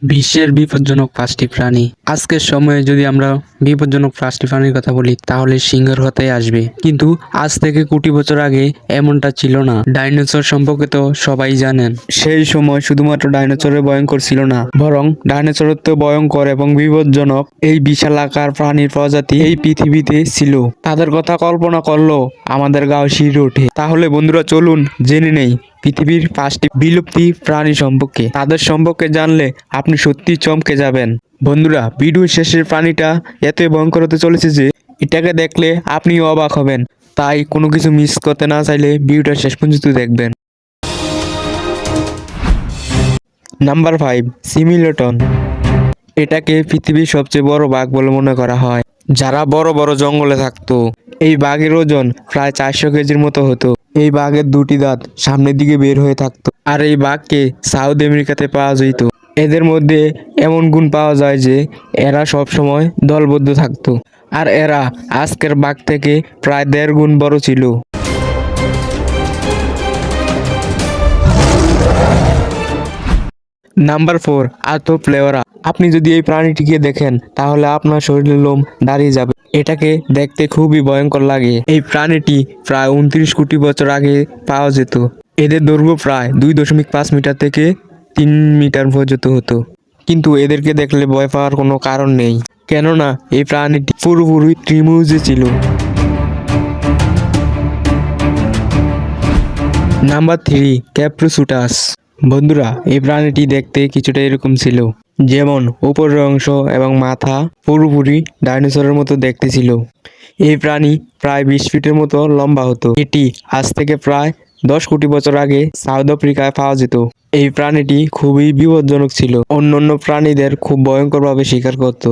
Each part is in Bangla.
বিশ্বের বিপজ্জনক 5টি প্রাণী। আজকের সময়ে যদি আমরা বিপজ্জনক 5টি প্রাণীর কথা বলি তাহলে সিংহের হতেই আসবে, কিন্তু আজ থেকে কোটি বছর আগে এমনটা ছিল না। ডাইনোসর সম্পর্কে তো সবাই জানেন। সেই সময় শুধুমাত্র ডাইনোসরের ভয়ঙ্কর ছিল না, বরং ডাইনোসরের তো ভয়ঙ্কর এবং বিপজ্জনক এই বিশাল আকার প্রাণীর প্রজাতি এই পৃথিবীতে ছিল। তাদের কথা কল্পনা করলেও আমাদের গা শিউরে ওঠে। তাহলে বন্ধুরা চলুন জেনে নেই পৃথিবীর 5টি বিলুপ্তি প্রাণী সম্পর্কে। তাদের সম্পর্কে জানলে আপনি সত্যি চমকে যাবেন। বন্ধুরা, ভিডিও শেষের প্রাণীটা এতই ভয়ঙ্কর হতে চলেছে যে এটাকে দেখলে আপনিও অবাক হবেন। তাই কোনো কিছু মিস করতে না চাইলে ভিডিওটা শেষ পর্যন্ত দেখবেন। নাম্বার 5, সিমিলোটন। এটাকে পৃথিবীর সবচেয়ে বড় বাঘ বলে মনে করা হয়, যারা বড় বড় জঙ্গলে থাকতো। এই বাঘের ওজন প্রায় 400 কেজির মতো হতো। এই বাঘের দুটি দাঁত সামনের দিকে বের হয়ে থাকতো, আর এই বাঘকে সাউথ আমেরিকাতে পাওয়া যেত। এদের মধ্যে এমন গুণ পাওয়া যায় যে এরা সব সময় দলবদ্ধ থাকতো, আর এরা আজকের বাঘ থেকে প্রায় 1.5 গুণ বড় ছিল। নাম্বার 4, আর্থোপ্লেওরা। আপনি যদি এই প্রাণীটিকে দেখেন তাহলে আপনার শরীরের লোম দাঁড়িয়ে যাবে। এটাকে দেখতে খুবই ভয়ঙ্কর লাগে। এই প্রাণীটি প্রায় 29 কোটি বছর আগে পাওয়া যেত। এদের দৈর্ঘ্য প্রায় 2.5 মিটার থেকে 3 মিটার পর্যন্ত হতো, কিন্তু এদেরকে দেখলে ভয় পাওয়ার কোনো কারণ নেই, কেননা এই প্রাণীটি পুরোপুরি ত্রিভুজে ছিল। নাম্বার 3, ক্যাপ্রোসুটাস। বন্ধুরা, এই প্রাণীটি দেখতে কিছুটা এরকম ছিল, যেমন উপরের অংশ এবং মাথা পুরোপুরি ডাইনোসরের মতো দেখতে ছিল। এই প্রাণী প্রায় 20 ফিটের মতো লম্বা হতো। এটি আজ থেকে প্রায় 10 কোটি বছর আগে সাউথ আফ্রিকায় পাওয়া যেত। এই প্রাণীটি খুবই বিপজ্জনক ছিল, অন্যান্য প্রাণীদের খুব ভয়ঙ্করভাবে শিকার করত।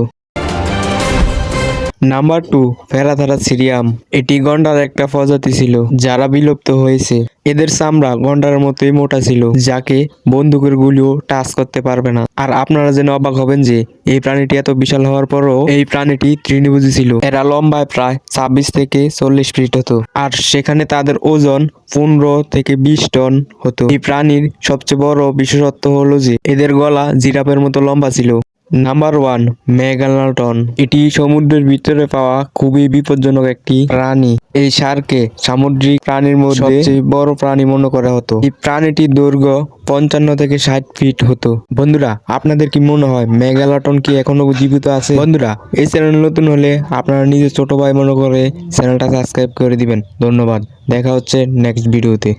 নাম্বার 2, প্যারাথেরাসিরিয়াম। এটি গন্ডার একটা প্রজাতি ছিল যারা বিলুপ্ত হয়েছে। এদের চামড়া গন্ডারের মতোই মোটা ছিল, যাকে বন্দুকের গুলিও টাচ করতে পারবে না। আর আপনারা যেন অবাক হবেন যে এই প্রাণীটি এত বিশাল হওয়ার পরও এই প্রাণীটি তৃণভোজী ছিল। এরা লম্বায় প্রায় 26 থেকে 40 ফিট হতো, আর সেখানে তাদের ওজন 15 থেকে 20 টন হতো। এই প্রাণীর সবচেয়ে বড় বিশেষত্ব হলো যে এদের গলা জিরাফের মতো লম্বা ছিল। Number 1, megalodon. এটি সমুদ্রের ভিতরে পাওয়া খুবই বিপজ্জনক একটি প্রাণী। এই সারকে সামুদ্রিক প্রাণীর মধ্যে সবচেয়ে বড় প্রাণী মনে করা হতো। এই প্রাণীটির দৈর্ঘ্য 55 থেকে 60 ফিট হতো। বন্ধুরা, আপনাদের কি মনে হয় মেগালোডন কি এখনো জীবিত আছে? বন্ধুরা, এই চ্যানেল নতুন হলে আপনারা নিজের ছোট ভাই মনে করে চ্যানেলটা সাবস্ক্রাইব করে দিবেন। ধন্যবাদ। দেখা হচ্ছে নেক্সট ভিডিওতে।